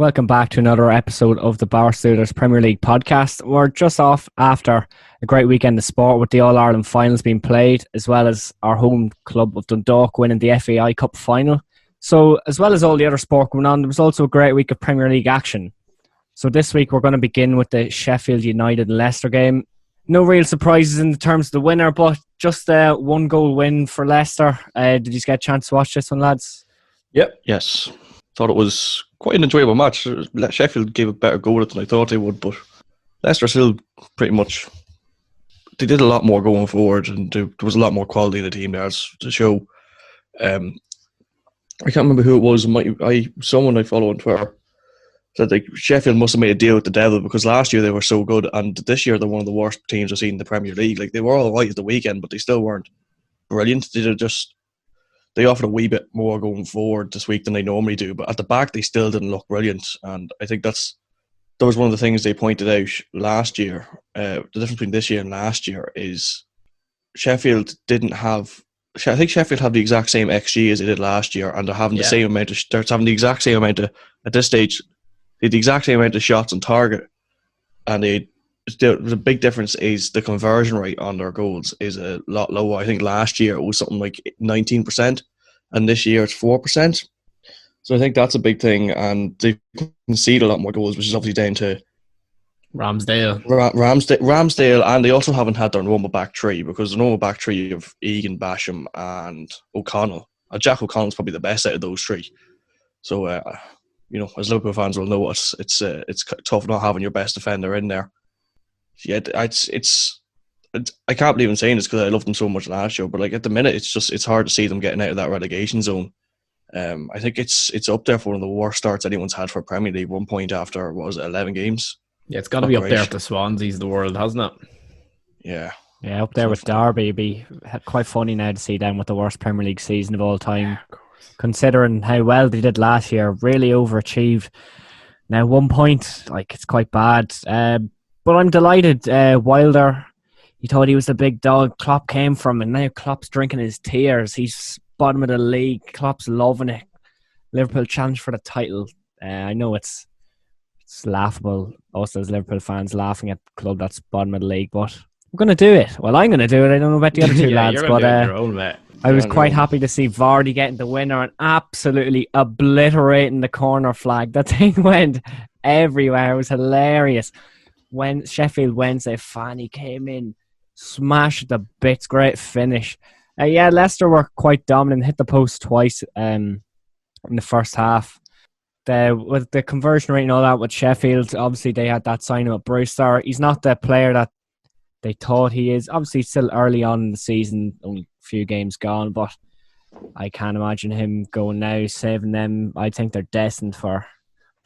Welcome back to another episode of the Bar Steelers Premier League podcast. We're just off after a great weekend of sport with the All-Ireland finals being played, as well as our home club of Dundalk winning the FAI Cup final. So, as well as all the other sport going on, there was also a great week of Premier League action. So this week we're going to begin with the Sheffield United and Leicester game. No real surprises in terms of the winner, but just a one-goal win for Leicester. Did you get a chance to watch this one, lads? Yep. Yes. Thought it was quite an enjoyable match. Sheffield gave a better go at it than I thought they would, but Leicester still pretty much, they did a lot more going forward, and there was a lot more quality in the team there to show. I can't remember who it was. Someone I follow on Twitter said like Sheffield must have made a deal with the devil because last year they were so good, and this year they're one of the worst teams I've seen in the Premier League. Like, they were all right at the weekend, but they still weren't brilliant. They offered a wee bit more going forward this week than they normally do, but at the back they still didn't look brilliant. And I think that was one of the things they pointed out last year. The difference between this year and last year is Sheffield didn't have. I think Sheffield have the exact same XG as they did last year, and they're having the same amount of. They're having the exact same amount of, at this stage. They had the exact same amount of shots on target, and the big difference is the conversion rate on their goals is a lot lower. I think last year it was something like 19%, and this year it's 4%. So I think that's a big thing, and they concede a lot more goals, which is obviously down to Ramsdale, and they also haven't had their normal back three, because the normal back three of Egan, Basham, and O'Connell. Jack O'Connell's probably the best out of those three. So, as Liverpool fans will know, it's tough not having your best defender in there. Yeah, I can't believe I'm saying this because I loved them so much last year, but like at the minute, it's hard to see them getting out of that relegation zone. I think it's up there for one of the worst starts anyone's had for Premier League. 1 point after 11 games. Yeah, it's got to be up there with the Swanseas of the world, hasn't it? Yeah, up there with Derby. It'd be quite funny now to see them with the worst Premier League season of all time, considering how well they did last year. Really overachieved. Now 1 point, it's quite bad. But I'm delighted. Wilder, he thought he was the big dog. Klopp came from, and now Klopp's drinking his tears. He's bottom of the league. Klopp's loving it. Liverpool challenge for the title. I know it's laughable, us as Liverpool fans laughing at the club that's bottom of the league, but we're going to do it. Well, I'm going to do it. I don't know about the other two lads, but I was quite happy to see Vardy getting the winner and absolutely obliterating the corner flag. That thing went everywhere. It was hilarious. When Sheffield Wednesday fan, he came in, smashed the bits, great finish. Leicester were quite dominant, hit the post twice in the first half. With the conversion rate and all that with Sheffield, obviously they had that signing with Brewster. He's not the player that they thought he is. Obviously still early on in the season, only a few games gone, but I can't imagine him going now, saving them. I think they're destined for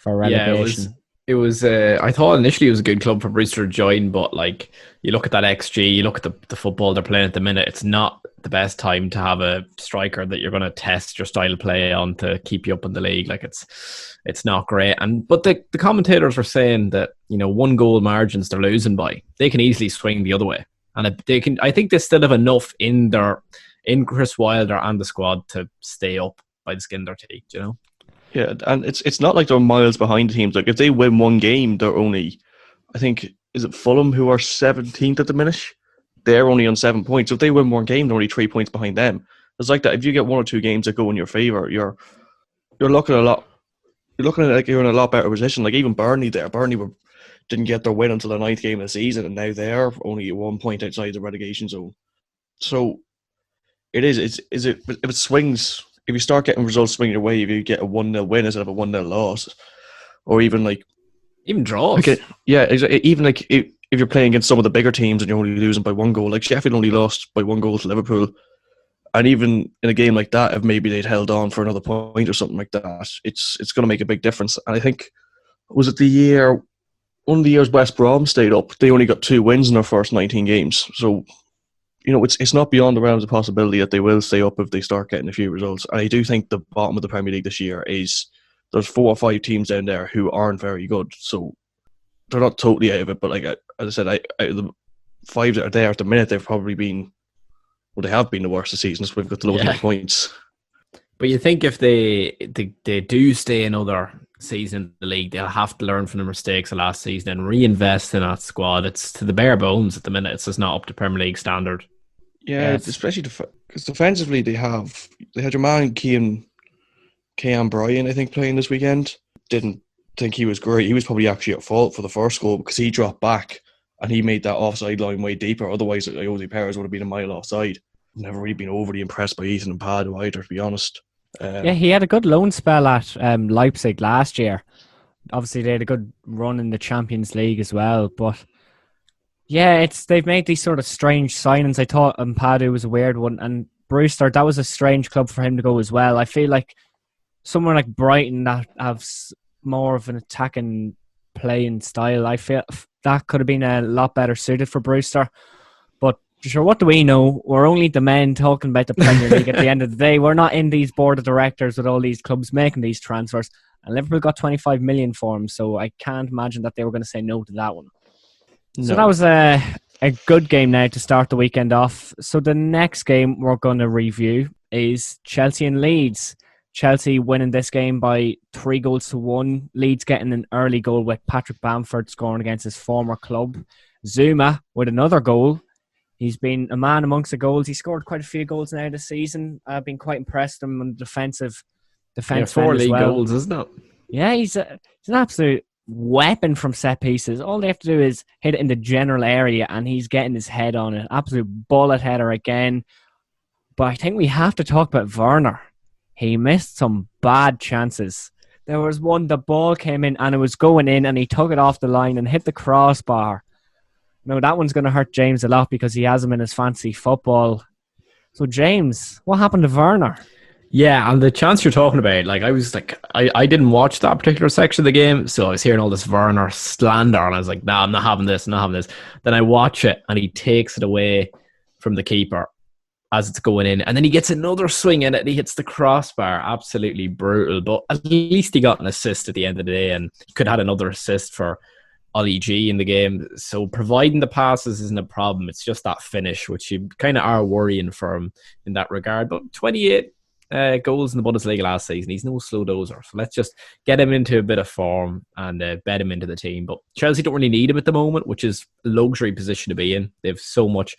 relegation. It was. I thought initially it was a good club for Brewster to join, but you look at that XG, you look at the football they're playing at the minute. It's not the best time to have a striker that you're going to test your style of play on to keep you up in the league. It's not great. But the commentators were saying that 1 goal margins they're losing by, they can easily swing the other way, and they can. I think they still have enough in Chris Wilder and the squad to stay up by the skin of their teeth. Yeah, and it's not like they're miles behind the teams. Like, if they win one game, they're only, I think, is it Fulham who are 17th at the minute? They're only on 7 points. So if they win one game, they're only 3 points behind them. It's like that. If you get 1 or 2 games that go in your favour, you're looking like you're in a lot better position. Like even Burnley didn't get their win until the 9th game of the season, and now they're only 1 point outside the relegation zone. So it is. If it swings. If you start getting results swinging your way, if you get a 1-0 win instead of a 1-0 loss, or even draws. Even if you're playing against some of the bigger teams and you're only losing by 1 goal, like Sheffield only lost by 1 goal to Liverpool, and even in a game like that, if maybe they'd held on for another point or something like that, it's going to make a big difference. And I think, was it one of the years West Brom stayed up, they only got 2 wins in their first 19 games. So, it's not beyond the realms of possibility that they will stay up if they start getting a few results. And I do think the bottom of the Premier League this year there's 4 or 5 teams down there who aren't very good. So they're not totally out of it. But as I said, out of the 5 that are there at the minute, they've probably been, they have been the worst of seasons. We've got the lowest points. But you think if they do stay another season in the league. They'll have to learn from the mistakes of last season and reinvest in that squad. It's to the bare bones at the minute. It's just not up to Premier League standard. Yeah, Yes. especially because defensively they had your man Kean Bryan, I think, playing this weekend. Didn't think he was great. He was probably actually at fault for the first goal because he dropped back and he made that offside line way deeper. Otherwise, Jose Perez would have been a mile offside. Never really been overly impressed by Ethan and Pardew either, to be honest. Yeah, he had a good loan spell at Leipzig last year. Obviously, they had a good run in the Champions League as well. But yeah, they've made these sort of strange signings. I thought Pardew was a weird one, and Brewster, that was a strange club for him to go as well. I feel like somewhere like Brighton that have more of an attacking playing style, I feel that could have been a lot better suited for Brewster. But sure, what do we know? We're only the men talking about the Premier League at the end of the day. We're not in these board of directors with all these clubs making these transfers. And Liverpool got 25 million for him, so I can't imagine that they were going to say no to that one. No. So that was a good game now to start the weekend off. So the next game we're going to review is Chelsea and Leeds. Chelsea winning this game by 3-1. Leeds getting an early goal with Patrick Bamford scoring against his former club. Zuma with another goal. He's been a man amongst the goals. He scored quite a few goals now this season. I've been quite impressed with him on the defense 4 league goals, isn't it? Yeah, he's an absolute weapon from set pieces. All they have to do is hit it in the general area and he's getting his head on it. Absolute bullet header again. But I think we have to talk about Werner. He missed some bad chances. There was one, the ball came in and it was going in and he took it off the line and hit the crossbar. No, that one's going to hurt James a lot because he has him in his fantasy football. So, James, what happened to Werner? Yeah, and the chance you're talking about, like, I was like, I didn't watch that particular section of the game, so I was hearing all this Werner slander, and I was like, nah, I'm not having this. Then I watch it, and he takes it away from the keeper as it's going in, and then he gets another swing in it, and he hits the crossbar. Absolutely brutal, but at least he got an assist at the end of the day, and he could have had another assist for Ollie G in the game. So providing the passes isn't a problem. It's just that finish, which you kind of are worrying for him in that regard. But 28 goals in the Bundesliga last season. He's no slow dozer. So let's just get him into a bit of form and bet him into the team. But Chelsea don't really need him at the moment, which is a luxury position to be in. They have so much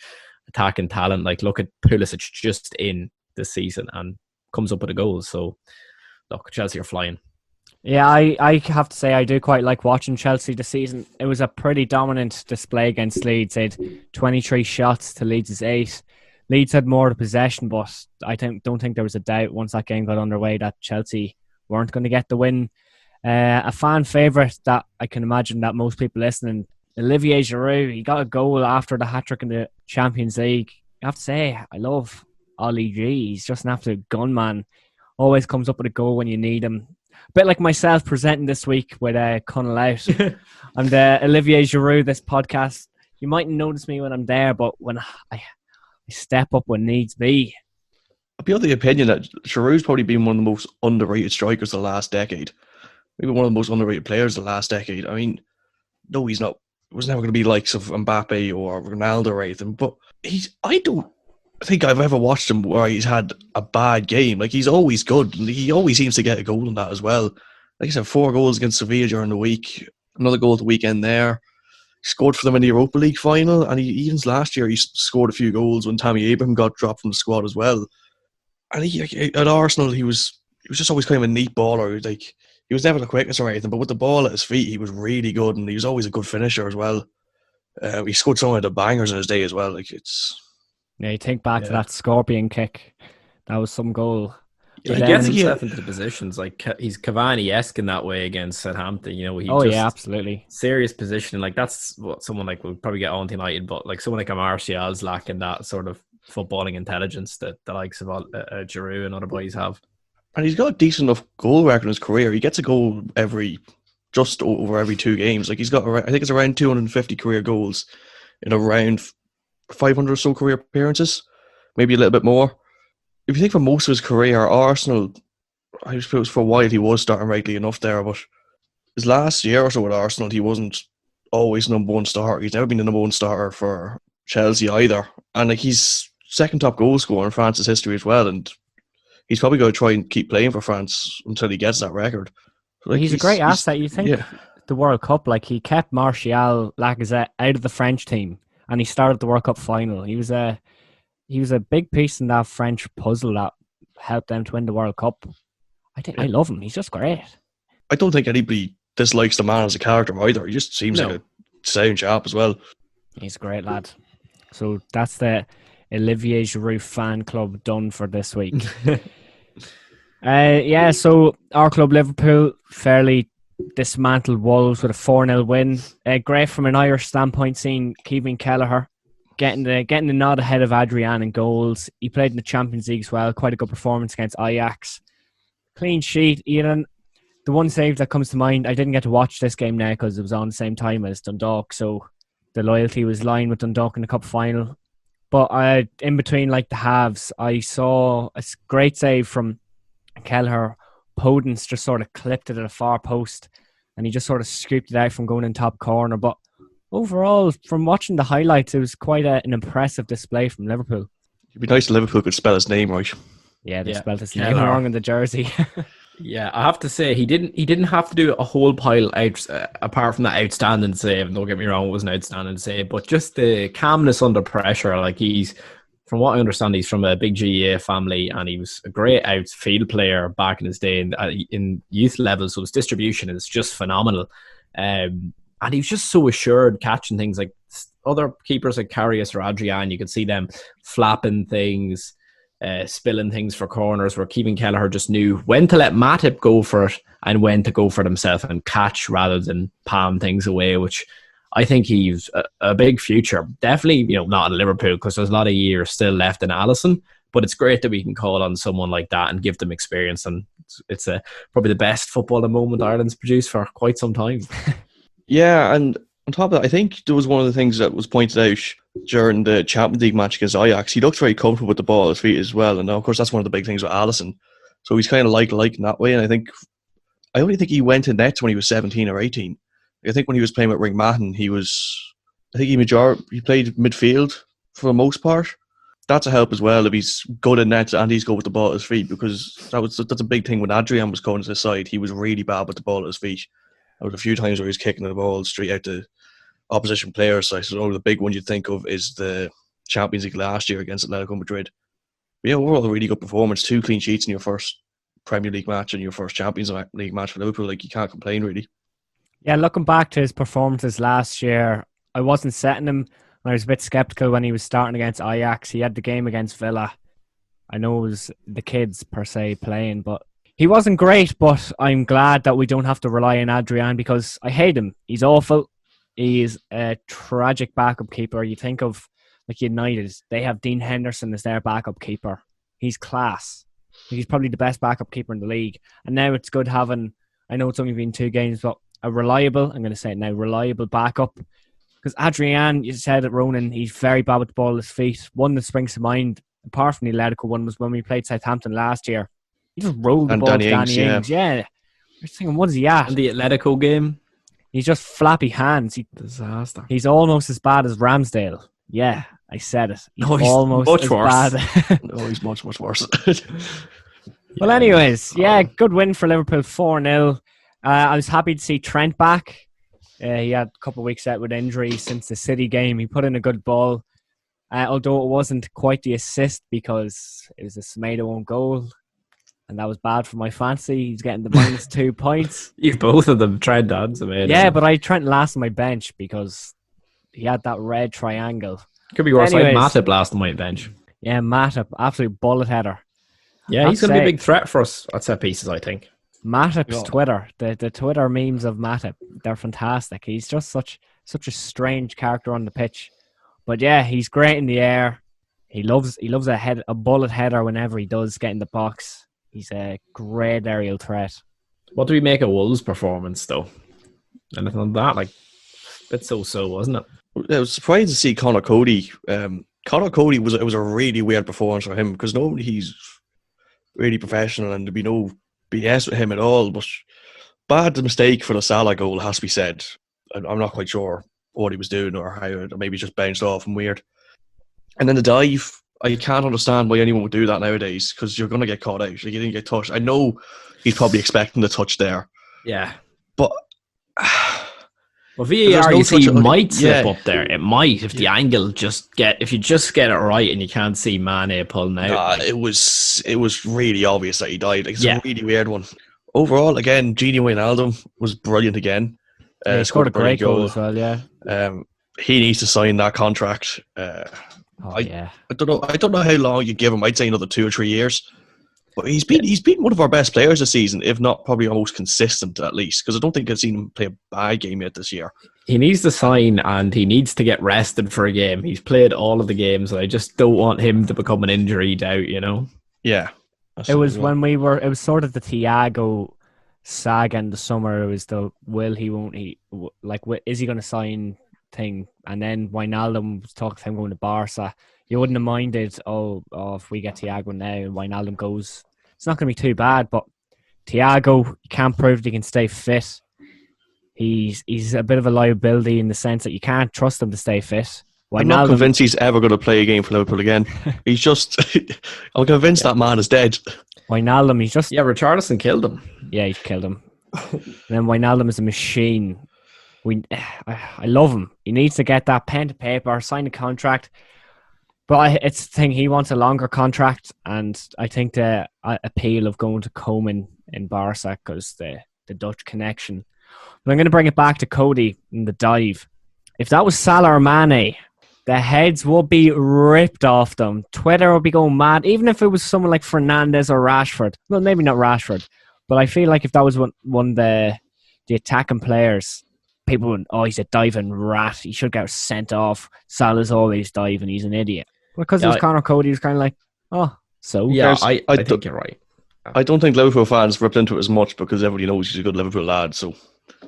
attacking talent. Like, look at Pulisic just in this season and comes up with a goal. So look, Chelsea are flying. Yeah, I have to say I do quite like watching Chelsea this season. It was a pretty dominant display against Leeds. They had 23 shots to Leeds' 8. Leeds had more of the possession, but I don't think there was a doubt once that game got underway that Chelsea weren't going to get the win. A fan favourite that I can imagine that most people listening, Olivier Giroud, he got a goal after the hat-trick in the Champions League. I have to say, I love Ollie G. He's just an absolute gunman. Always comes up with a goal when you need him. A bit like myself presenting this week with Connell Out. And Olivier Giroud, this podcast. You mightn't notice me when I'm there, but when I step up when needs be. I'd be of the opinion that Giroud's probably been one of the most underrated strikers of the last decade. Maybe one of the most underrated players of the last decade. I mean, no, he's not. It was never going to be likes of Mbappe or Ronaldo or anything, but I don't think I've ever watched him where he's had a bad game. Like, he's always good. He always seems to get a goal in that as well. Like I said, 4 goals against Sevilla during the week. Another goal at the weekend there. He scored for them in the Europa League final, and even last year he scored a few goals when Tammy Abraham got dropped from the squad as well. And at Arsenal, he was just always kind of a neat baller. Like, he was never the quickest or anything, but with the ball at his feet, he was really good, and he was always a good finisher as well. He scored some of the bangers in his day as well. Like, it's... Yeah, you think back to that scorpion kick. That was some goal. Yeah, he gets himself into the positions. Like, he's Cavani-esque in that way against Southampton. You know, absolutely. Serious positioning. Like, that's what someone like will probably get on United, but like someone like Martial's lacking that sort of footballing intelligence that the likes of Giroud and other boys have. And he's got a decent enough goal record in his career. He gets a goal just over every 2 games. Like, he's got, I think it's around 250 career goals in around 500 or so career appearances, maybe a little bit more. If you think for most of his career, Arsenal, I suppose for a while he was starting regularly enough there, but his last year or so with Arsenal, he wasn't always number 1 starter. He's never been the number 1 starter for Chelsea either. And like, he's second top goal scorer in France's history as well, and he's probably going to try and keep playing for France until he gets that record. Like, he's a great asset. You think the World Cup, like he kept Martial, Lacazette out of the French team, and he started the World Cup final. He was a big piece in that French puzzle that helped them to win the World Cup. I love him. He's just great. I don't think anybody dislikes the man as a character either. He just seems like a sound chap as well. He's a great lad. So that's the Olivier Giroud fan club done for this week. So our club, Liverpool, fairly dismantled Wolves with a 4-0 win. Great from an Irish standpoint, seeing Kevin Kelleher getting the nod ahead of Adrian in goals. He played in the Champions League as well. Quite a good performance against Ajax. Clean sheet. Ian, the one save that comes to mind, I didn't get to watch this game now because it was on the same time as Dundalk, so the loyalty was lying with Dundalk in the cup final. But in between like the halves, I saw a great save from Kelleher. Podence just sort of clipped it at a far post and he just sort of scooped it out from going in top corner. But overall, from watching the highlights, it was quite an impressive display from Liverpool. It'd be nice if Liverpool could spell his name right. Yeah, they spelled his name wrong in the jersey. Yeah, I have to say he didn't have to do a whole pile out apart from that outstanding save. Don't get me wrong, it was an outstanding save, but just the calmness under pressure. Like from what I understand, he's from a big GEA family, and he was a great outfield player back in his day in youth level. So his distribution is just phenomenal, and he was just so assured catching things. Like other keepers like Karius or Adrian, you could see them flapping things. Spilling things for corners, where Kevin Kelleher just knew when to let Matip go for it and when to go for it himself and catch rather than palm things away, which I think he's a big future. Definitely, not in Liverpool because there's a lot of years still left in Alisson, but it's great that we can call on someone like that and give them experience, and it's probably the best football at the moment Ireland's produced for quite some time. Yeah, and on top of that, I think there was one of the things that was pointed out during the Champions League match against Ajax. He looked very comfortable with the ball at his feet as well. And of course, that's one of the big things with Alisson. So he's kind of like in that way. And I only think he went to nets when he was 17 or 18. I think when he was playing with Ring Mahon, he played midfield for the most part. That's a help as well if he's good at nets and he's good with the ball at his feet, because that's a big thing when Adrian was going to his side. He was really bad with the ball at his feet. There was a few times where he was kicking the ball straight out to opposition players. So the big one you'd think of is the Champions League last year against Atletico Madrid. But yeah, overall a really good performance. 2 clean sheets in your first Premier League match and your first Champions League match for Liverpool. Like, you can't complain really. Yeah, looking back to his performances last year, I wasn't setting him. I was a bit sceptical when he was starting against Ajax. He had the game against Villa. I know it was the kids per se playing, but he wasn't great. But I'm glad that we don't have to rely on Adrian, because I hate him. He's awful. He's a tragic backup keeper. You think of like United, they have Dean Henderson as their backup keeper. He's class. He's probably the best backup keeper in the league. And now it's good having, I know it's only been 2 games, but a reliable, I'm going to say it now, reliable backup. Because Adrian, you said it, Ronan, he's very bad with the ball at his feet. One that springs to mind, apart from the Atletico one, was when we played Southampton last year. He just rolled the ball to Danny Ings. Yeah. You're thinking, what is he at? And the Atletico game? He's just flappy hands. Disaster. He's almost as bad as Ramsdale. Yeah, I said it. He's almost much as worse. bad. No, he's much, much worse. Well, anyways, good win for Liverpool, 4-0. I was happy to see Trent back. He had a couple of weeks out with injury since the City game. He put in a good ball, although it wasn't quite the assist because it was a Semedo own goal. And that was bad for my fancy. He's getting the -2 points. You've both of them, Trent and Semedo. Yeah, but I Trent last on my bench because he had that red triangle. Could be worse. Like Matip last on my bench. Yeah, Matip, absolute bullet header. Yeah, he's going to be a big threat for us at set pieces, I think. Matip's Twitter, the Twitter memes of Matip, they're fantastic. He's just such a strange character on the pitch. But yeah, he's great in the air. He loves a bullet header whenever he does get in the box. He's a great aerial threat. What do we make of Wolves' performance, though? Anything on that? Like, a bit so-so, wasn't it? I was surprised to see Conor Cody. Conor Cody was a really weird performance for him, because normally he's really professional and there'd be no BS with him at all. But bad mistake for the Salah goal, has to be said. I'm not quite sure what he was doing or how, or maybe just bounced off and weird. And then the dive, I can't understand why anyone would do that nowadays, because you're going to get caught out. Like, you didn't get touched. I know he's probably expecting the touch there. Yeah. But Well, there's VAR, no you see, such- might slip yeah. up there. It might if the angle if you just get it right and you can't see Mane pulling out. Nah, it was really obvious that he died. Like, it's Yeah. a really weird one. Overall, again, Gini Wijnaldum was brilliant again. Yeah, he scored a great brilliant goal as well. Yeah. He needs to sign that contract. Yeah. I don't know how long you give him. I'd say another 2 or 3 years. But he's been one of our best players this season, if not probably our most consistent at least. Because I don't think I've seen him play a bad game yet this year. He needs to sign and he needs to get rested for a game. He's played all of the games, and I just don't want him to become an injury doubt, you know? Yeah. It was when it was sort of the Thiago saga in the summer. It was the is he going to sign thing? And then Wijnaldum was talking to him going to Barca. You wouldn't have minded, if we get Thiago now and Wijnaldum goes, it's not going to be too bad. But Thiago, you can't prove that he can stay fit. He's a bit of a liability in the sense that you can't trust him to stay fit. I'm not convinced he's ever going to play a game for Liverpool again. He's just, I'm convinced that man is dead. Wijnaldum, he's just... Yeah, Richarlison killed him. Yeah, he killed him. And then Wijnaldum is a machine. I love him. He needs to get that pen to paper, sign a contract. But it's the thing, he wants a longer contract, and I think the appeal of going to Koeman in Barca because the Dutch connection. But I'm going to bring it back to Cody in the dive. If that was Salah or Mane, the heads would be ripped off them. Twitter would be going mad, even if it was someone like Fernandes or Rashford. Well, maybe not Rashford, but I feel like if that was one of the attacking players, people would, he's a diving rat. He should get sent off. Salah's always diving. He's an idiot. Because it was Connor Cody, he was kind of like, so? Yeah, I think you're right. I don't think Liverpool fans ripped into it as much because everybody knows he's a good Liverpool lad. So,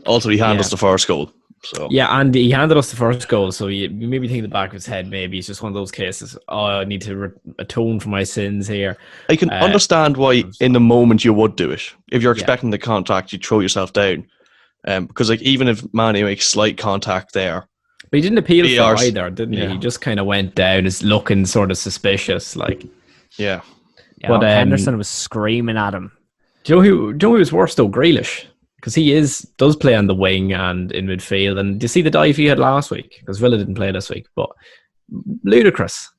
also he handed us the first goal. So yeah, and he handed us the first goal. So you maybe think in the back of his head, maybe it's just one of those cases. I need to atone for my sins here. I can understand why in the moment you would do it. If you're expecting the contact, you throw yourself down. Because like even if Mane makes slight contact there. But he didn't appeal for either, didn't he? He just kind of went down, is looking sort of suspicious, like. Yeah. But Henderson was screaming at him. Do you know who was worse though? Grealish, because he does play on the wing and in midfield. And do you see the dive he had last week? Because Villa didn't play this week, but ludicrous.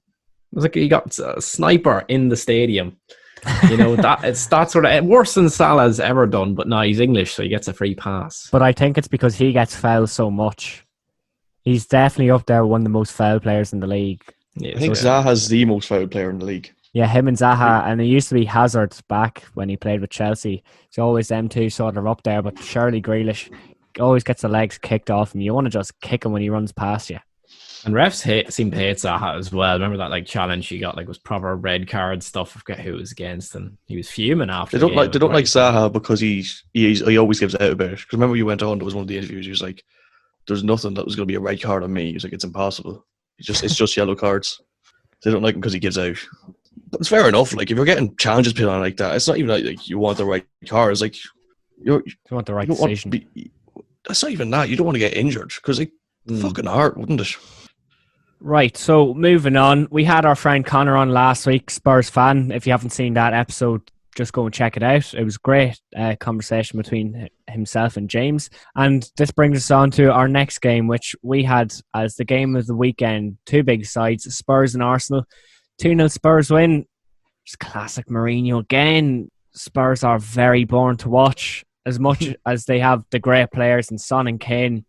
It was like he got a sniper in the stadium. You know, it's that sort of worse than Salah's ever done. But no, he's English, so he gets a free pass. But I think it's because he gets fouled so much. He's definitely up there, one of the most foul players in the league. Yeah, I think Zaha's the most foul player in the league. Yeah, him and Zaha, and it used to be Hazard back when he played with Chelsea. It's always them two sort of up there, but surely Grealish always gets the legs kicked off him. You want to just kick him when he runs past you. And refs seem to hate Zaha as well. Remember that challenge he got was proper red card stuff. I forget who it was against, and he was fuming after. They don't like Zaha because he always gives out about it. Because remember you went on, there was one of the interviews. He was like, "There's nothing that was going to be a red card on me." He was like, "It's impossible. It's just yellow cards." They don't like him because he gives out. But it's fair enough. Like if you're getting challenges put on like that, it's not even like you want the right card. It's like you want the right decision. That's not even that. You don't want to get injured because fucking hurt, wouldn't it? Right. So moving on, we had our friend Connor on last week, Spurs fan. If you haven't seen that episode, just go and check it out. It was a great conversation between himself and James. And this brings us on to our next game, which we had as the game of the weekend. Two big sides, Spurs and Arsenal. 2-0 Spurs win. Just classic Mourinho again. Spurs are very boring to watch. As much as they have the great players in Son and Kane,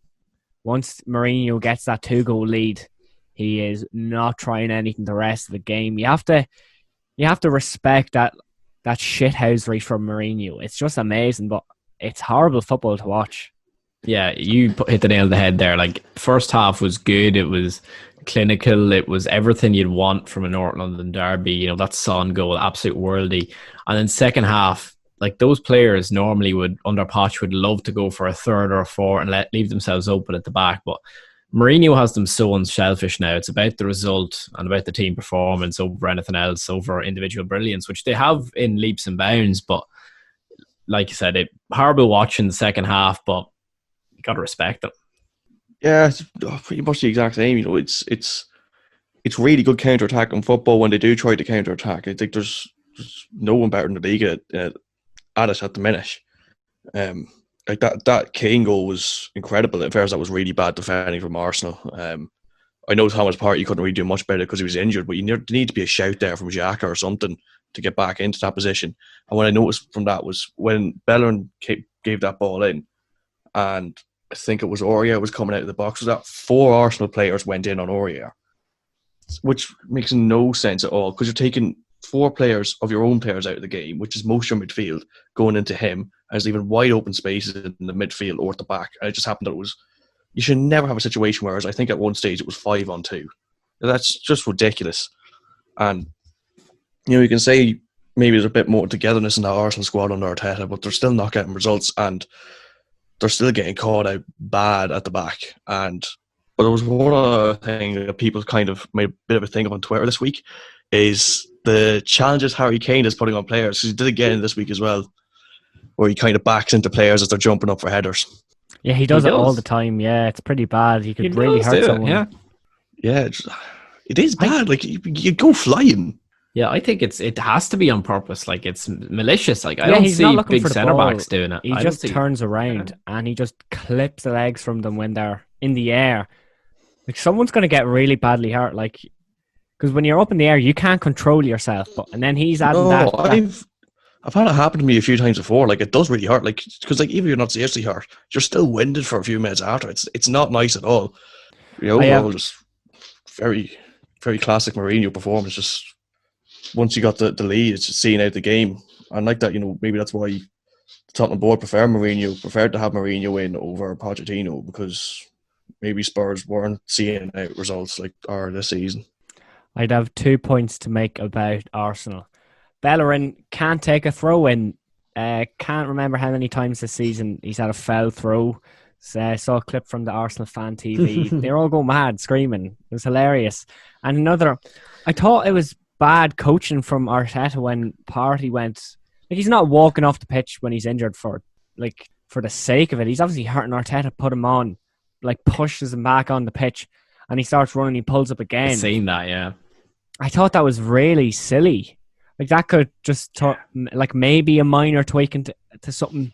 once Mourinho gets that 2-goal lead, he is not trying anything the rest of the game. You have to respect that shithousery from Mourinho. It's just amazing, but it's horrible football to watch. Yeah, you hit the nail on the head there. Like, first half was good. It was clinical. It was everything you'd want from a North London derby. You know, that Son goal, absolute worldy. And then second half, like those players normally would, under Poch, would love to go for a third or a fourth and leave themselves open at the back. But Mourinho has them so unselfish now. It's about the result and about the team performance over anything else, over individual brilliance, which they have in leaps and bounds. But like you said, horrible watching the second half, but you got to respect them. Yeah, it's pretty much the exact same. You know, it's really good counter-attacking football when they do try to counter-attack. I think there's no one better in the league at it at the minute. like that Kane goal was incredible. In fairness, that was really bad defending from Arsenal. I know Thomas Partey couldn't really do much better because he was injured, but you need to be a shout there from Xhaka or something to get back into that position. And what I noticed from that was when Bellerin gave that ball in, and I think it was Aurier was coming out of the box, was that 4 Arsenal players went in on Aurier, which makes no sense at all because you're taking 4 players of your own players out of the game, which is most of your midfield, going into him, and there's even wide open spaces in the midfield or at the back. And it just happened that it was, you should never have a situation whereas I think at one stage it was 5-on-2. That's just ridiculous. And, you can say maybe there's a bit more togetherness in that Arsenal squad under Arteta, but they're still not getting results and they're still getting caught out bad at the back. But there was one other thing that people kind of made a bit of a thing of on Twitter this week is the challenges Harry Kane is putting on players. Because he did it again this week as well, where he kind of backs into players as they're jumping up for headers. Yeah, he does it all the time. Yeah, it's pretty bad. He could really hurt someone. Yeah, it is bad. Like, you go flying. Yeah, I think it has to be on purpose. Like, it's malicious. Like, I don't see big centre backs doing it. He just turns around and he just clips the legs from them when they're in the air. Like, someone's going to get really badly hurt. Like, because when you're up in the air, you can't control yourself. And then he's adding that. I've had it happen to me a few times before. Like, it does really hurt. Like, because like even if you're not seriously hurt, you're still winded for a few minutes after. It's not nice at all. Just very, very classic Mourinho performance. Just once you got the lead, it's just seeing out the game. And like that, maybe that's why the Tottenham board preferred to have Mourinho in over Pochettino, because maybe Spurs weren't seeing out results like are this season. I'd have 2 points to make about Arsenal. Bellerin can't take a throw in. Can't remember how many times this season he's had a foul throw. So, saw a clip from the Arsenal fan TV. They're all going mad, screaming. It was hilarious. And another, I thought it was bad coaching from Arteta when Partey went. Like, he's not walking off the pitch when he's injured for the sake of it. He's obviously hurting Arteta, put him on, like pushes him back on the pitch, and he starts running. He pulls up again. I've seen that, yeah. I thought that was really silly. Like, that could just like maybe a minor tweak into something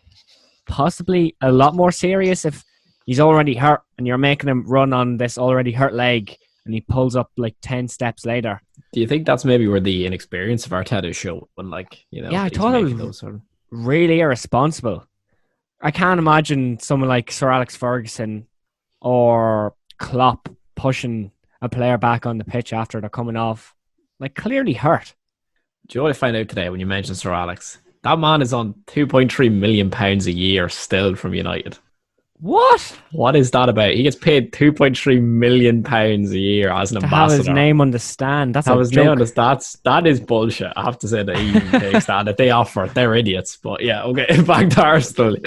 possibly a lot more serious if he's already hurt and you're making him run on this already hurt leg and he pulls up like 10 steps later. Do you think that's maybe where the inexperience of Arteta showed? When yeah, I thought it was really irresponsible. I can't imagine someone like Sir Alex Ferguson or Klopp pushing a player back on the pitch after they're coming off, like, clearly hurt. Do you know what I found out today when you mentioned Sir Alex? That man is on £2.3 million a year still from United. What? What is that about? He gets paid £2.3 million a year as an ambassador. Have his name on the stand. That's have his name on the stats. That is bullshit. I have to say that he even takes that. That they offer, they're idiots. But yeah, okay. Back to Arsenal.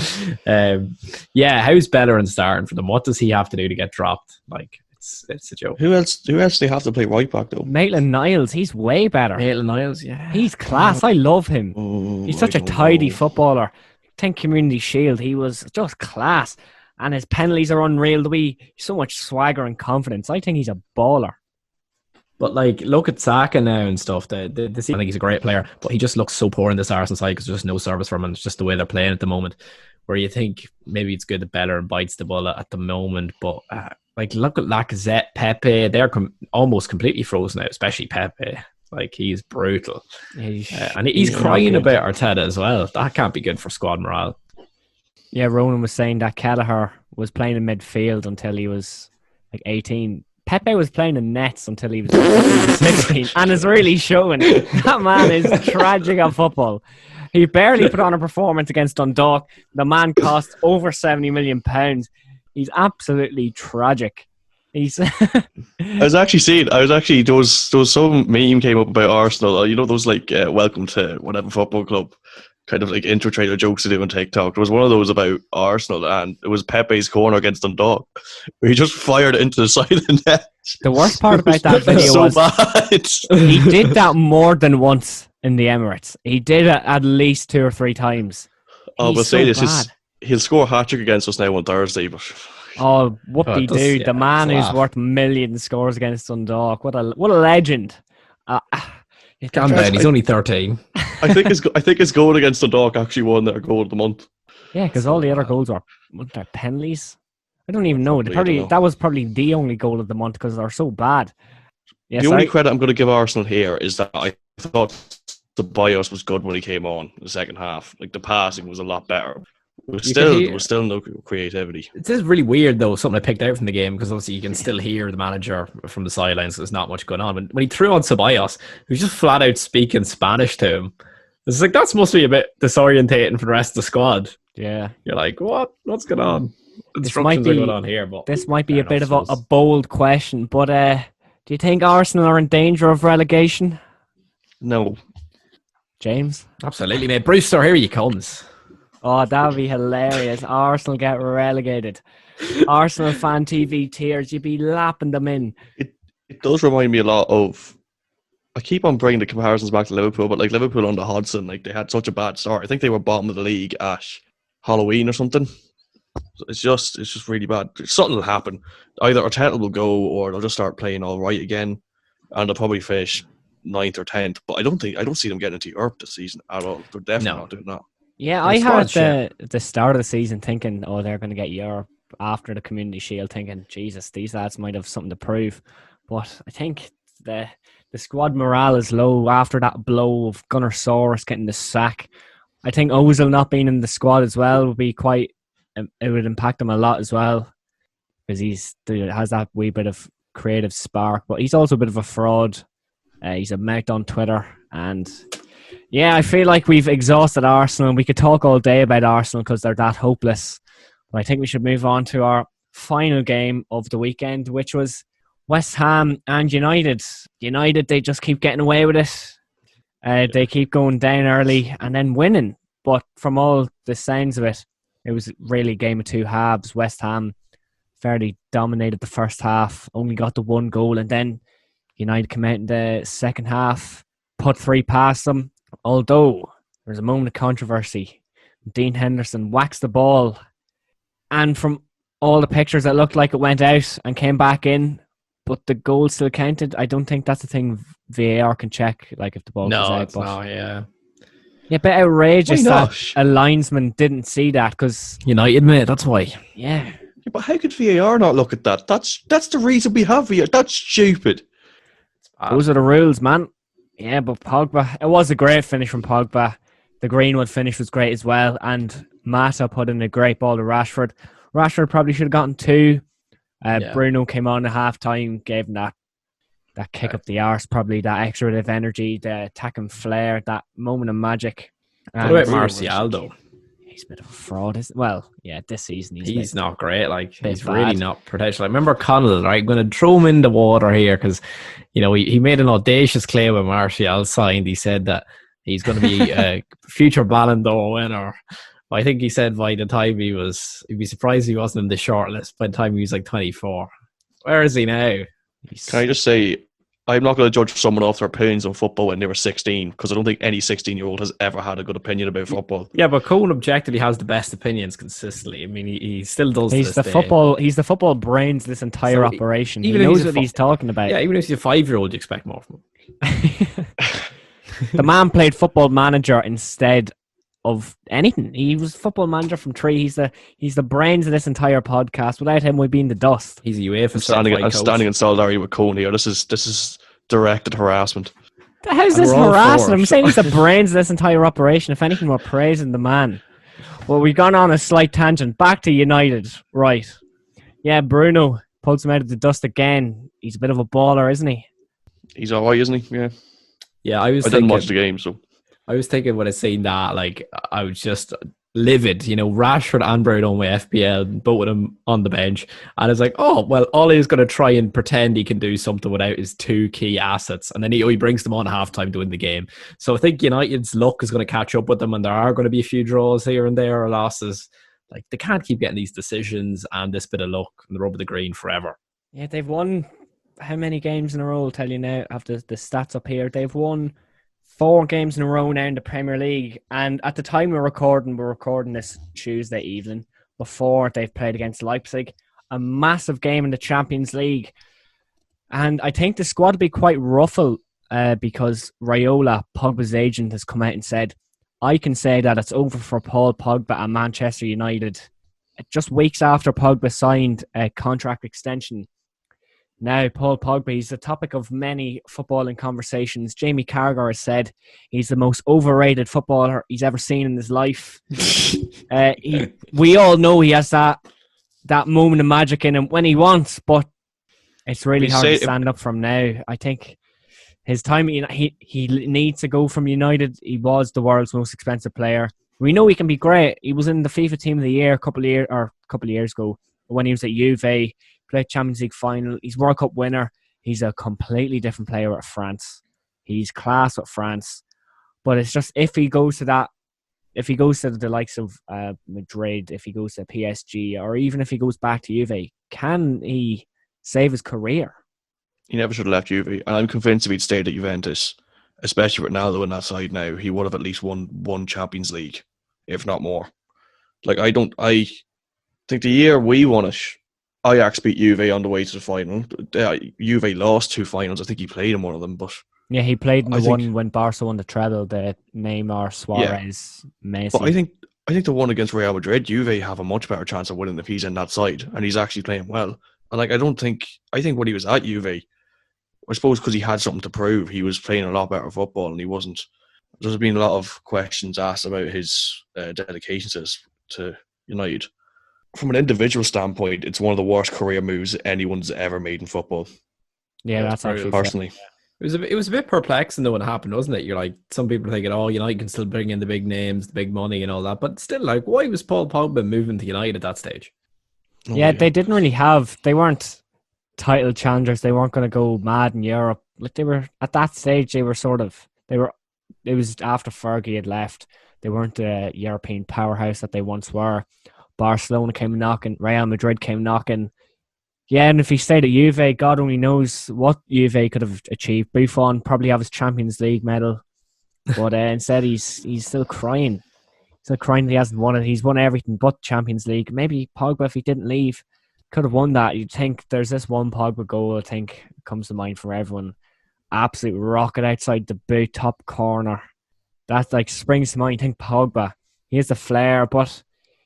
How's Bellerin starting for them? What does he have to do to get dropped? Like, it's a joke. Who else do they have to play right back though? Maitland-Niles, he's way better. Maitland-Niles, yeah. He's class. I love him. He's such a tidy footballer. 10 Community Shield, he was just class. And his penalties are unreal. So much swagger and confidence. I think he's a baller. But like, look at Saka now and stuff. I think he's a great player, but he just looks so poor in this Arsenal side because there's just no service from him. It's just the way they're playing at the moment. Where you think maybe it's good that Bellerin bites the bullet at the moment, but like, look at Lacazette, Pepe. They're almost completely frozen out, especially Pepe. Like, he's brutal, and he's crying about Arteta as well. That can't be good for squad morale. Yeah, Ronan was saying that Kelleher was playing in midfield until he was like 18. Pepe was playing in nets until he was 16, and it's really showing. That man is tragic at football. He barely put on a performance against Dundalk. The man cost over £70 million. He's absolutely tragic. I was actually there was some meme came up about Arsenal. Those like welcome to whatever football club kind of like intro trailer jokes to do on TikTok. There was one of those about Arsenal, and it was Pepe's corner against Dundalk, where he just fired it into the side of the net. The worst part about that video was he did that more than once in the Emirates. He did it at least 2 or 3 times. But say this, he'll score a hat-trick against us now on Thursday. But whoop-de-doo. The man who's worth millions scores against Dundalk. What a legend. Calm down, he's only 13. I think his goal against Dundalk actually won their goal of the month. Yeah, because all the other goals were penalties. I don't even know. That was probably the only goal of the month because they're so bad. Yes, the only credit I'm going to give Arsenal here is that I thought the Ceballos was good when he came on in the second half. Like, the passing was a lot better. There was still no creativity. It is really weird, though, something I picked out from the game, because obviously you can still hear the manager from the sidelines. So there's not much going on. When he threw on Ceballos, he was just flat out speaking Spanish to him. It's like, that's must be a bit disorientating for the rest of the squad. Yeah. You're like, what? What's going on? Instructions are going on here. But this might be a bit of a bold question, but do you think Arsenal are in danger of relegation? No. James? Absolutely, mate. Brewster, here he comes. Oh, that would be hilarious. Arsenal get relegated. Arsenal fan TV tears. You'd be lapping them in. It does remind me a lot of... I keep on bringing the comparisons back to Liverpool, but like Liverpool under Hodgson, like they had such a bad start. I think they were bottom of the league at Halloween or something. It's just really bad. Something will happen. Either Arteta will go, or they'll just start playing all right again, and they'll probably finish 9th or 10th. But I don't see them getting into Europe this season at all. They're definitely not doing that. Yeah, I had the start of the season thinking, oh, they're going to get Europe after the Community Shield, thinking, Jesus, these lads might have something to prove. But I think the squad morale is low after that blow of Gunnar Soros getting the sack. I think Ozil not being in the squad as well would be it would impact him a lot as well, because he has that wee bit of creative spark, but he's also a bit of a fraud. He's a mouth on Twitter, and yeah, I feel like we've exhausted Arsenal. We could talk all day about Arsenal because they're that hopeless, but I think we should move on to our final game of the weekend, which was West Ham and United. United, they just keep getting away with it. They keep going down early and then winning, but from all the signs of it, it was really a game of two halves. West Ham fairly dominated the first half, only got the one goal, and then United came out in the second half, put 3 past them. Although there was a moment of controversy, Dean Henderson waxed the ball, and from all the pictures, it looked like it went out and came back in, but the goal still counted. I don't think that's the thing VAR can check, like if the ball goes out. No, yeah. Yeah, but outrageous that a linesman didn't see that, because United, mate, that's why. Yeah. But how could VAR not look at that? That's the reason we have VAR. That's stupid. Those are the rules, man. Yeah, but Pogba, it was a great finish from Pogba. The Greenwood finish was great as well, and Mata put in a great ball to Rashford. Rashford probably should have gotten 2. Bruno came on at half-time, gave him that kick up the arse, probably that extra bit of energy, the attacking flair, that moment of magic. What about Martial, though? He's a bit of a fraud. Well, yeah, this season he's not great. Like, he's really not potential. I remember Connell, right? I'm going to throw him in the water here because, he made an audacious claim when Martial signed. He said that he's going to be a future Ballon d'Or winner. I think he said by the time he'd be surprised he wasn't in the shortlist by the time he was like 24. Where is he now? Can I just say, I'm not going to judge someone off their opinions on football when they were 16, because I don't think any 16-year-old has ever had a good opinion about football. Yeah, but Cohen objectively has the best opinions consistently. I mean, he still does. He's the football brains this entire operation. He knows what he's talking about. Yeah, even if he's a 5-year-old, you expect more from him. The man played Football Manager instead of anything. He was football manager from 3. He's the brains of this entire podcast. Without him, we'd be in the dust. He's a UEFA. I'm standing in solidarity with Cohen here. This is directed harassment. How's this harassment? I'm saying he's the brains of this entire operation. If anything, we're praising the man. Well, we've gone on a slight tangent. Back to United. Right. Yeah, Bruno pulls him out of the dust again. He's a bit of a baller, isn't he? He's all right, isn't he? Yeah. Yeah, I didn't watch the game, so. I was thinking when I seen that, like, I was just livid. Rashford and Bruno on my FPL, both of them on the bench. And it's like, oh, well, Ole is going to try and pretend he can do something without his 2 key assets. And then he brings them on at halftime to win the game. So I think United's luck is going to catch up with them, and there are going to be a few draws here and there or losses. Like, they can't keep getting these decisions and this bit of luck and the rub of the green forever. Yeah, they've won how many games in a row? I'll tell you now. I have the stats up here. They've won 4 games in a row now in the Premier League, and at the time we're recording this Tuesday evening before they've played against Leipzig, a massive game in the Champions League. And I think the squad will be quite ruffled because Raiola, Pogba's agent, has come out and said, I can say that it's over for Paul Pogba and Manchester United. Just weeks after Pogba signed a contract extension. Now, Paul Pogba, he's the topic of many footballing conversations. Jamie Carragher has said he's the most overrated footballer he's ever seen in his life. We all know he has that moment of magic in him when he wants, but it's really hard to stand up from now. I think his time, he needs to go from United. He was the world's most expensive player. We know he can be great. He was in the FIFA Team of the Year a couple of years ago when he was at Juve. Played Champions League final. He's World Cup winner. He's a completely different player at France. He's class at France. But it's just if he goes to the likes of Madrid, if he goes to PSG, or even if he goes back to Juve, can he save his career? He never should have left Juve. And I'm convinced if he'd stayed at Juventus, especially with Ronaldo on that side now, he would have at least won one Champions League, if not more. I think the year we won it, Ajax beat Juve on the way to the final. Juve lost 2 finals. I think he played in one of them, but yeah, he played in the one when Barca won the treble, the Neymar, Suarez, Messi. But I think the one against Real Madrid, Juve have a much better chance of winning if he's in that side, and he's actually playing well. And I think when he was at Juve, I suppose because he had something to prove, he was playing a lot better football, and he wasn't. There's been a lot of questions asked about his dedication to United. From an individual standpoint, it's one of the worst career moves anyone's ever made in football. Yeah, that's actually personally. It was a bit perplexing though when it happened, wasn't it? You're like, some people are thinking, United can still bring in the big names, the big money and all that, but still, like, why was Paul Pogba moving to United at that stage? They didn't really they weren't title challengers. They weren't going to go mad in Europe. Like, they were at that stage. It was after Fergie had left. They weren't the European powerhouse that they once were. Barcelona came knocking. Real Madrid came knocking. Yeah, and if he stayed at Juve, God only knows what Juve could have achieved. Buffon probably have his Champions League medal, but instead he's still crying. Still crying that he hasn't won it. He's won everything but Champions League. Maybe Pogba, if he didn't leave, could have won that. You'd think there's this one Pogba goal, I think, comes to mind for everyone. Absolute rocket outside the boot, top corner. That like springs to mind. You think Pogba, he has the flair, but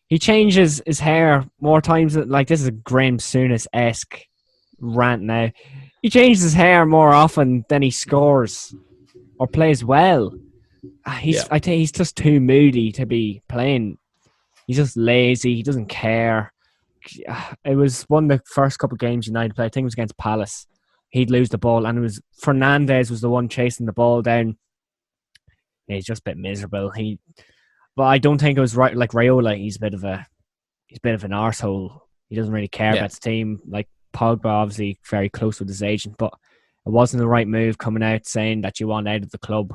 he changes his hair more times. Like, this is a Graham Souness-esque rant now. He changes his hair more often than he scores or plays well. I think he's just too moody to be playing. He's just lazy. He doesn't care. It was one of the first couple of games United played. I think it was against Palace. He'd lose the ball, and it was Fernandes was the one chasing the ball down. He's just a bit miserable. But I don't think it was right. Like Raiola, he's a bit of an arsehole. He doesn't really care about the team. Like Pogba, obviously very close with his agent, but it wasn't the right move coming out saying that you want out of the club.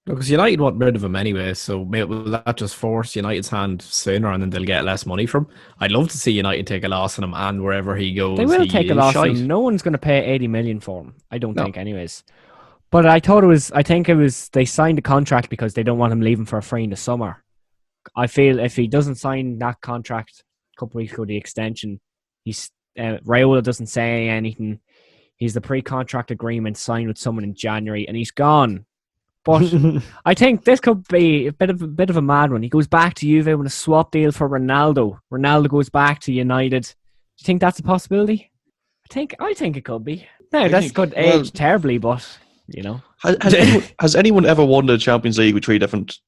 Because United want rid of him anyway, so will that just force United's hand sooner and then they'll get less money from him? I'd love to see United take a loss on him, and wherever he goes, they will take a loss on him. No one's going to pay 80 million for him. I don't think, anyways. But I think it was they signed a contract because they don't want him leaving for a free in the summer. I feel if he doesn't sign that contract a couple of weeks ago, the extension, Raiola doesn't say anything. He's the pre-contract agreement signed with someone in January, and he's gone. But I think this could be a bit of a mad one. He goes back to Juve with a swap deal for Ronaldo. Ronaldo goes back to United. Do you think that's a possibility? I think it could be. No, that's could age terribly, but you know. Has anyone ever won the Champions League with three different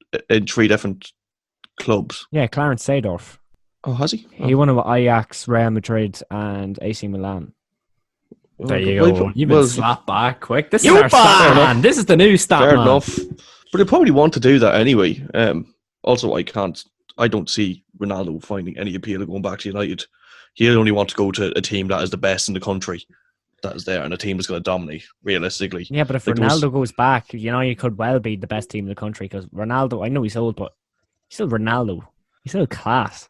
clubs? Yeah, Clarence Seedorf. Oh, has he? He won it with Ajax, Real Madrid, and AC Milan. There you go. You've been slapped back quick. This is our stat man. This is the new stat man. Fair enough. But they probably want to do that anyway. Also, I don't see Ronaldo finding any appeal of going back to United. He'll only want to go to a team that is the best in the country, that is there, and a team that's going to dominate, realistically. Yeah, but if Ronaldo goes back, United could well be the best team in the country, because Ronaldo, I know he's old, but he's still Ronaldo. He's still class.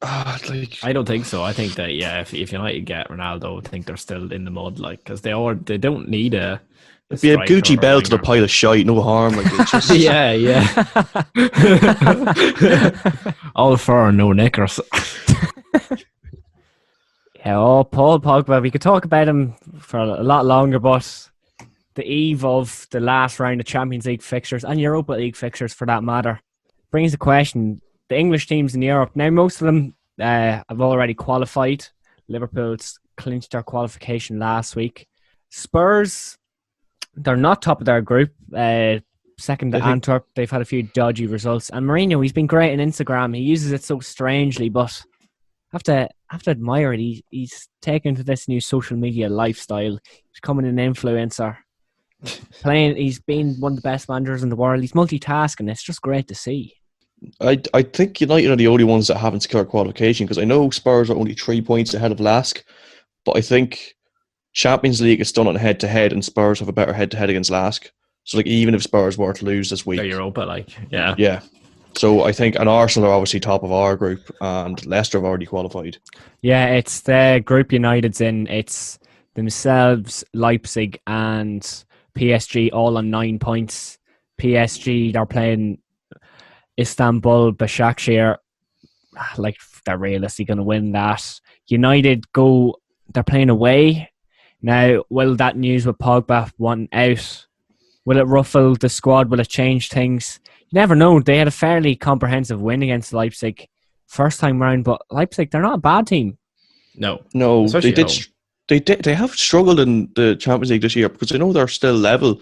I don't think so. I think that if United get Ronaldo, I think they're still in the mud, because they don't need a. If you had Gucci belt to a pile of shite, no harm. It's just... yeah. All fur and no knickers. Paul Pogba. We could talk about him for a lot longer, but the eve of the last round of Champions League fixtures and Europa League fixtures, for that matter, brings the question: the English teams in Europe now, most of them have already qualified. Liverpool's clinched their qualification last week. Spurs, they're not top of their group. Second to Antwerp, they've had a few dodgy results. And Mourinho, he's been great on Instagram. He uses it so strangely, but I have to admire it. He's taken to this new social media lifestyle. He's becoming an influencer. He's been one of the best managers in the world. He's multitasking. It's just great to see. I think United are the only ones that haven't secured qualification, because I know Spurs are only 3 points ahead of Lask, but I think Champions League is done on head-to-head, and Spurs have a better head-to-head against Lask. So, like, even if Spurs were to lose this week... They're Europa, yeah. Yeah. So, I think... And Arsenal are obviously top of our group, and Leicester have already qualified. Yeah, it's the group United's in. It's themselves, Leipzig, and PSG all on 9 points. PSG, they're playing Istanbul, Başakşehir. Like, they're realistically going to win that. United they're playing away. Now, will that news with Pogba wanting out, will it ruffle the squad? Will it change things? You never know. They had a fairly comprehensive win against Leipzig first time round, but Leipzig, they're not a bad team. No, they did. They have struggled in the Champions League this year, because I know they're still level,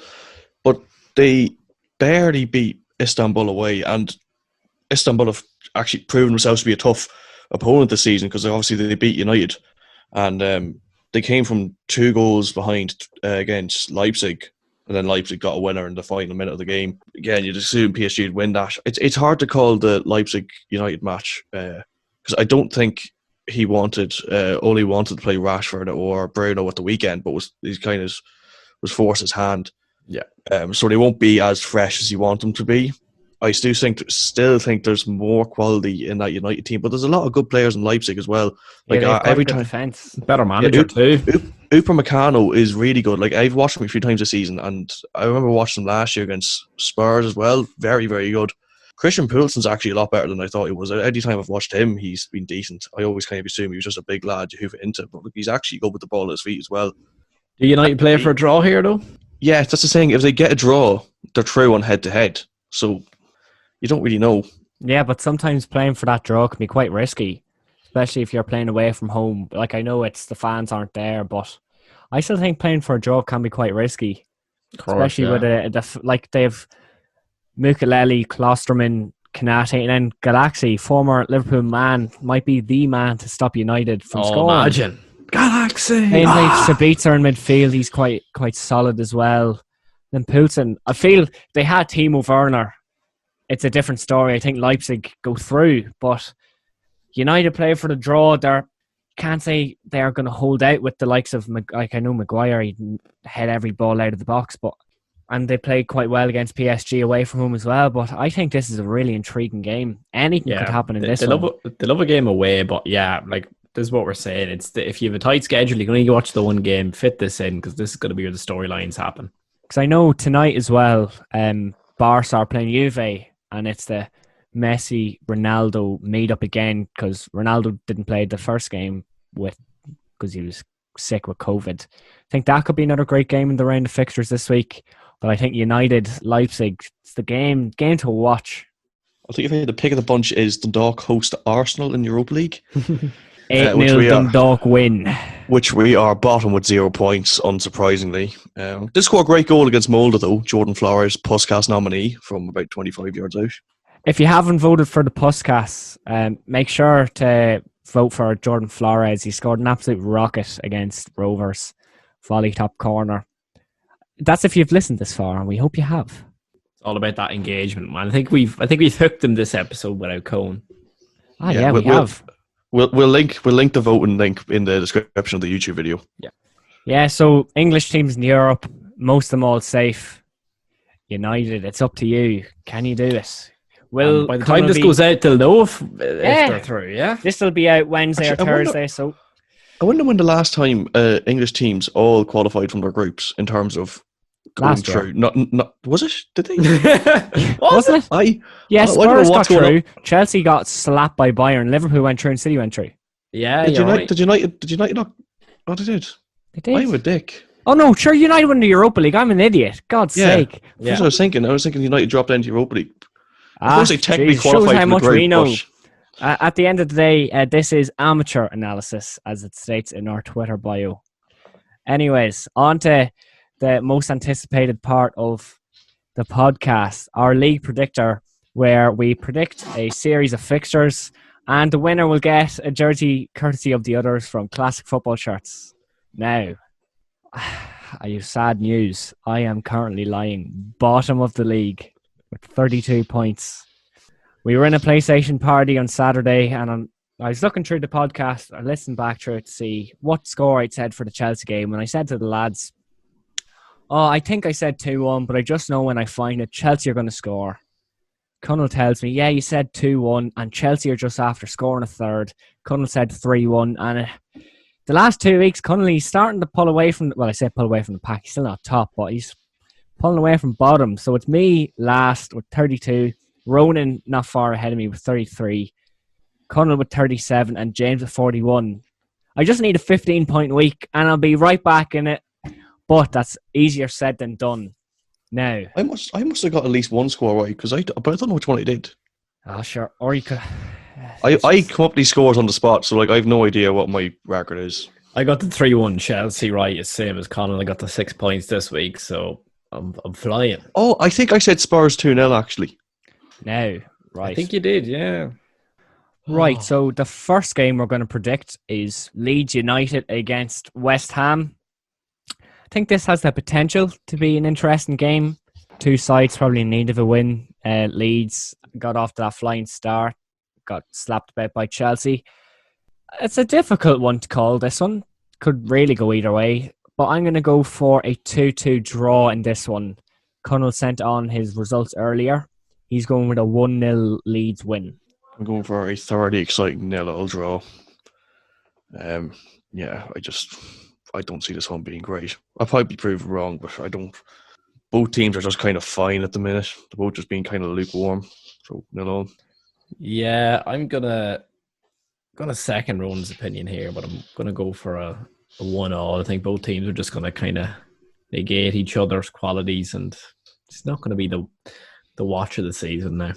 but they barely beat Istanbul away, and Istanbul have actually proven themselves to be a tough opponent this season, because obviously they beat United, and they came from 2 goals behind against Leipzig, and then Leipzig got a winner in the final minute of the game. Again, you'd assume PSG would win that. It's hard to call the Leipzig-United match, because I don't think he only wanted to play Rashford or Bruno at the weekend, but was forced his hand. Yeah. So they won't be as fresh as you want them to be. I still think there's more quality in that United team, but there's a lot of good players in Leipzig as well. Like every time, defense, better manager too. Upamecano is really good. Like, I've watched him a few times this season, and I remember watching him last year against Spurs as well. Very, very good. Christian Poulsen's actually a lot better than I thought he was. Any time I've watched him, he's been decent. I always kind of assume he was just a big lad you hoof it into, but look, he's actually good with the ball at his feet as well. Do United play for a draw here though? Yeah, that's the thing. If they get a draw, they're through on head-to-head. So you don't really know. Yeah, but sometimes playing for that draw can be quite risky, especially if you're playing away from home. Like, I know the fans aren't there, but I still think playing for a draw can be quite risky. Course, especially with they've Mukiele, Klosterman, Kanate, and then Galaxy, former Liverpool man, might be the man to stop United from scoring. Imagine. Galaxy! And Sabitzer in midfield, he's quite solid as well. Then Poulsen, I feel they had Timo Werner. It's a different story. I think Leipzig go through, but United play for the draw. Can't say they're going to hold out with the likes of, like, I know Maguire, he'd head every ball out of the box, and they played quite well against PSG away from home as well. But I think this is a really intriguing game. Anything could happen in this one. They love a game away, but yeah, like, this is what we're saying. If you have a tight schedule, you can only watch the one game, fit this in, because this is going to be where the storylines happen. Because I know tonight as well, Barca are playing Juve, and it's the Messi Ronaldo made up again, because Ronaldo didn't play the first game because he was sick with COVID. I think that could be another great game in the round of fixtures this week. But I think United Leipzig, it's the game to watch. I think the pick of the bunch is Dundalk host Arsenal in Europa League. 8-0 Dundalk win. Which we are bottom with 0 points, unsurprisingly. Did score a great goal against Molde, though. Jordan Flores, Puskas nominee from about 25 yards out. If you haven't voted for the Puskas, make sure to vote for Jordan Flores. He scored an absolute rocket against Rovers. Volley top corner. That's if you've listened this far, and we hope you have. It's all about that engagement, man. I think we've hooked them this episode without Cohen. We have. We'll link the voting link in the description of the YouTube video. Yeah. So English teams in Europe, most of them all safe. United, it's up to you. Can you do it? Well, by the time this goes out, they'll know if they're through. Yeah, this will be out Wednesday or Thursday. So I wonder when the last time English teams all qualified from their groups in terms of going through. Not was it? Did they? Wasn't it? Yes, Spurs got through. Chelsea got slapped by Bayern. Liverpool went through, and City went through. Yeah, Did United not? Oh, they did. They did. I'm a dick. Oh no, sure, United won the Europa League. I'm an idiot. God's sake. That's what I was thinking. I was thinking United dropped into Europa League. I suppose they technically shows qualified how for the much we group, know. but At the end of the day, this is amateur analysis, as it states in our Twitter bio. Anyways, on to the most anticipated part of the podcast, our league predictor, where we predict a series of fixtures, and the winner will get a jersey courtesy of the others from Classic Football Shirts. Now, I have sad news. I am currently lying bottom of the league with 32 points. We were in a PlayStation party on Saturday, and I was looking through the podcast. I listened back through it to see what score I'd said for the Chelsea game, and I said to the lads, I think I said 2-1, but I just know when I find it, Chelsea are going to score. Connell tells me, yeah, you said 2-1, and Chelsea are just after scoring a third. Connell said 3-1, and the last 2 weeks, Connolly's starting to pull away from, well, I say pull away from the pack. He's still not top, but he's pulling away from bottom. So it's me last with 32, Ronan not far ahead of me with 33, Connell with 37, and James with 41. I just need a 15-point week, and I'll be right back in it. But that's easier said than done. Now, I must have got at least one score right, but I don't know which one I did. Oh, sure. Or you could. I come up with these scores on the spot, so I have no idea what my record is. I got the 3-1 Chelsea right, it's same as Connell. I got the 6 points this week, so I'm flying. Oh, I think I said Spurs 2-0 actually. Now, right. I think you did, yeah. Right, so the first game we're going to predict is Leeds United against West Ham. I think this has the potential to be an interesting game. Two sides probably in need of a win. Leeds got off to that flying start, got slapped about by Chelsea. It's a difficult one to call, this one. Could really go either way. But I'm going to go for a 2-2 draw in this one. Connell sent on his results earlier. He's going with a 1-0 Leeds win. I'm going for a thoroughly exciting 0-0 draw. I don't see this one being great. I'll probably be proven wrong, but I don't. Both teams are just kind of fine at the minute. They're both just being kind of lukewarm. So, 0-0. Yeah, I'm gonna second Ron's opinion here, but I'm gonna go for a 1-1. I think both teams are just gonna kind of negate each other's qualities, and it's not gonna be the watch of the season now.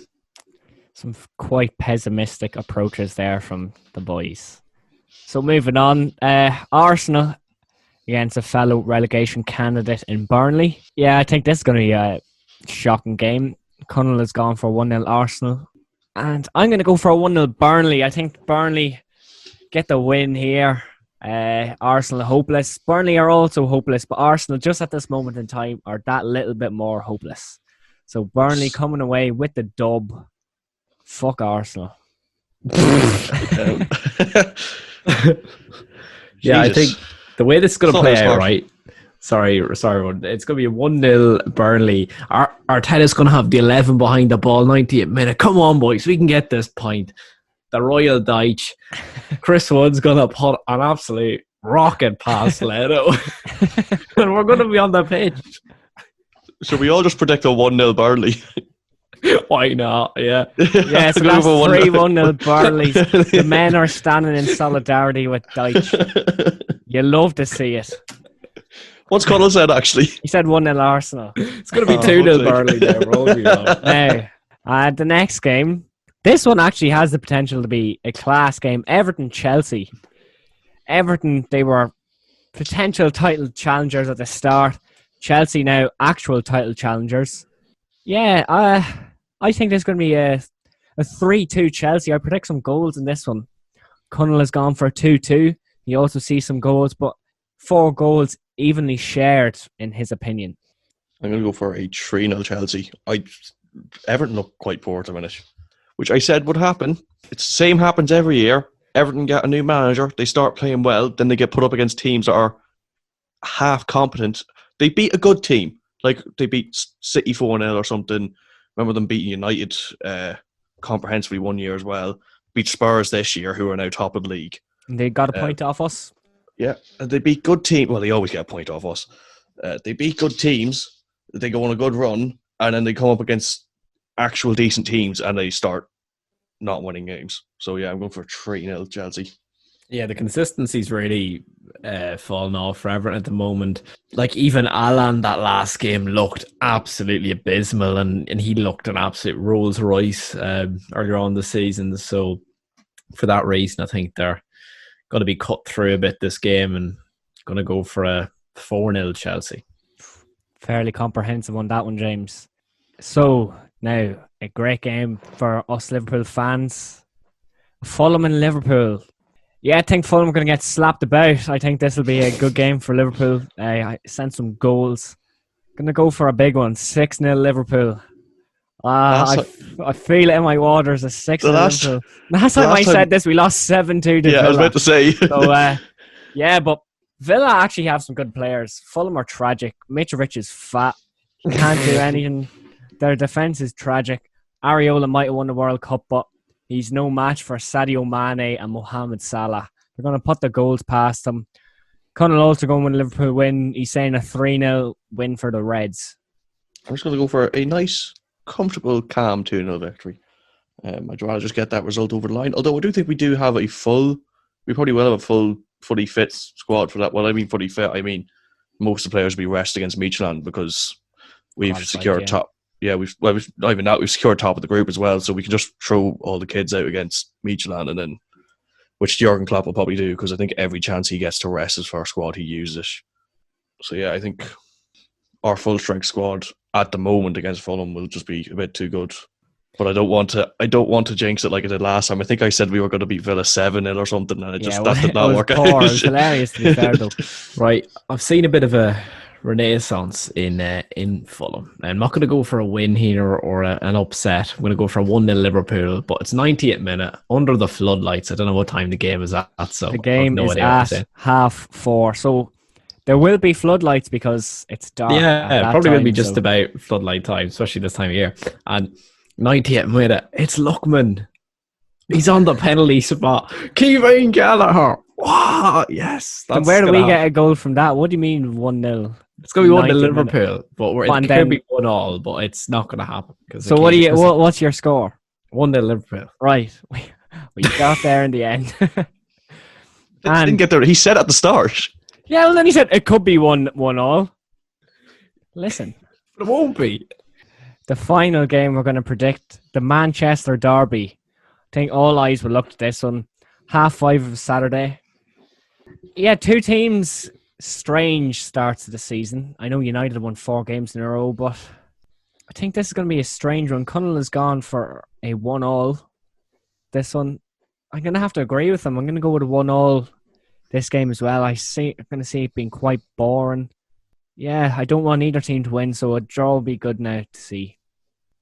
Some quite pessimistic approaches there from the boys. So moving on, Arsenal against a fellow relegation candidate in Burnley. Yeah, I think this is going to be a shocking game. Connell has gone for 1-0 Arsenal. And I'm going to go for a 1-0 Burnley. I think Burnley get the win here. Arsenal are hopeless. Burnley are also hopeless, but Arsenal just at this moment in time are that little bit more hopeless. So Burnley coming away with the dub. Fuck Arsenal. Yeah, I think the way this is going to play out, right? Sorry, it's going to be a 1-0 Burnley. Arteta's going to have the 11 behind the ball, 90th minute. Come on, boys, we can get this point. The Royal Dyche. Chris Wood's going to put an absolute rocket past Leto. And we're going to be on the pitch. Should we all just predict a 1-0 Burnley? Why not? Yeah. Yeah, so that's 3-1-0 Burnley. The men are standing in solidarity with Dyche. You love to see it. What's Connell said, actually? He said 1-0 Arsenal. It's going to be 2-0 Burnley there. Now, the next game, this one actually has the potential to be a class game. Everton-Chelsea. Everton, they were potential title challengers at the start. Chelsea now actual title challengers. Yeah, I think there's going to be a 3-2 Chelsea. I predict some goals in this one. Connell has gone for a 2-2. He also sees some goals, but 4 goals evenly shared, in his opinion. I'm going to go for a 3-0 Chelsea. Everton look quite poor at the minute, which I said would happen. It's the same happens every year. Everton get a new manager. They start playing well. Then they get put up against teams that are half competent. They beat a good team. Like they beat City 4-0 or something. Remember them beating United comprehensively one year as well. Beat Spurs this year, who are now top of the league. And they got a point off us. Yeah, and they beat good teams. Well, they always get a point off us. They beat good teams. They go on a good run, and then they come up against actual decent teams, and they start not winning games. So yeah, I'm going for 3-0 Chelsea. Yeah, the consistency is really falling off for Everton at the moment. Like, even Alan, that last game looked absolutely abysmal, and he looked an absolute Rolls Royce earlier on the season. So for that reason, I think they're going to be cut through a bit this game and going to go for a 4-0 Chelsea. Fairly comprehensive on that one, James. So now a great game for us Liverpool fans. Fulham and Liverpool. Yeah, I think Fulham are going to get slapped about. I think this will be a good game for Liverpool. I sent some goals. Going to go for a big one. 6-0 Liverpool. I feel it in my waters. A 6-0 Liverpool. Last time I said this, we lost 7-2 to Villa. I was about to say. So, yeah, but Villa actually have some good players. Fulham are tragic. Mitrovic is fat. He can't do anything. Their defence is tragic. Areola might have won the World Cup, but he's no match for Sadio Mane and Mohamed Salah. They're going to put the goals past them. Connell also going with a Liverpool win. He's saying a 3-0 win for the Reds. I'm just going to go for a nice, comfortable, calm 2-0 victory. I'd rather just get that result over the line. Although I do think we do have we probably will have a full, fully fit squad for that. Well, I mean fully fit. I mean most of the players will be rested against Midtjylland because we've secured top. Yeah, we've not even that. We've secured top of the group as well, so we can just throw all the kids out against Midtjylland, and then which Jurgen Klopp will probably do because I think every chance he gets to rest his first squad, he uses it. So yeah, I think our full strength squad at the moment against Fulham will just be a bit too good. But I don't want to jinx it like I did last time. I think I said we were going to beat Villa 7-0 or something, and that did not work out. It was hilarious to be fair, though. Right, I've seen a bit of a renaissance in Fulham. I'm not going to go for a win here or an upset. I'm going to go for a 1-0 Liverpool, but it's 90th minute under the floodlights. I don't know what time the game is at. So the game is at 4:30. So there will be floodlights because it's dark. Yeah, probably will be just about floodlight time, especially this time of year. And 90th minute, it's Lookman. He's on the penalty spot. Kevin Kelleher. Wow, yes. And where do we get a goal from that? What do you mean 1-0? It's going to be 1-0 Liverpool, but it could be 1-1, but it's not going to happen. So what's your score? 1-0 Liverpool. Right. We got there in the end. Didn't get there. He said at the start. Yeah, well then he said it could be 1-1. Listen. It won't be. The final game we're going to predict, the Manchester Derby. I think all eyes will look to this one. 5:30 of Saturday. Yeah, two teams, strange starts to the season. I know United won 4 games in a row, but I think this is going to be a strange one. Connell has gone for a 1-1. This one, I'm going to have to agree with him. I'm going to go with a 1-1 this game as well. I'm going to see it being quite boring. Yeah, I don't want either team to win, so a draw will be good now to see.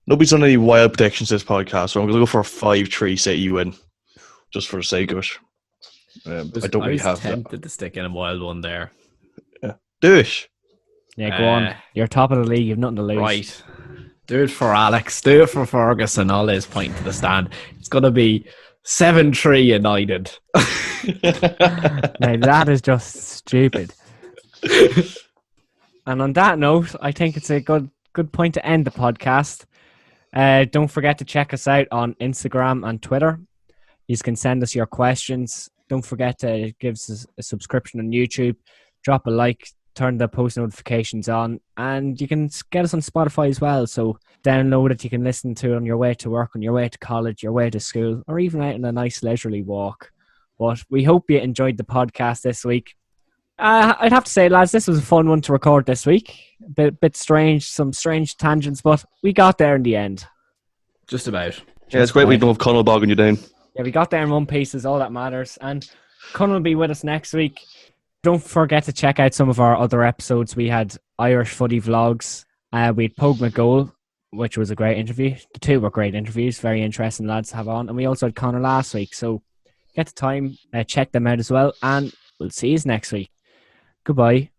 Nobody's done any wild predictions this podcast, so I'm going to go for a 5-3 City win, just for the sake of it. I don't really have that. I was tempted to stick in a wild one there. Yeah. Do it. Yeah, go on. You're top of the league. You've nothing to lose. Right. Do it for Alex. Do it for Ferguson. All his point to the stand. It's going to be 7-3 United. Now, that is just stupid. And on that note, I think it's a good point to end the podcast. Don't forget to check us out on Instagram and Twitter. You can send us your questions. Don't forget to give us a subscription on YouTube. Drop a like. Turn the post notifications on. And you can get us on Spotify as well. So download it. You can listen to it on your way to work, on your way to college, your way to school, or even out on a nice leisurely walk. But we hope you enjoyed the podcast this week. I'd have to say, lads, this was a fun one to record this week. A bit strange, some strange tangents, but we got there in the end. Just about. Yeah, it's great we don't have Connell bogging you down. Yeah, we got there in one piece is all that matters. And Connell will be with us next week. Don't forget to check out some of our other episodes. We had Irish footy vlogs. We had Pogba Goal, which was a great interview. The two were great interviews. Very interesting lads to have on. And we also had Connor last week. So get the time, check them out as well. And we'll see you next week. Goodbye.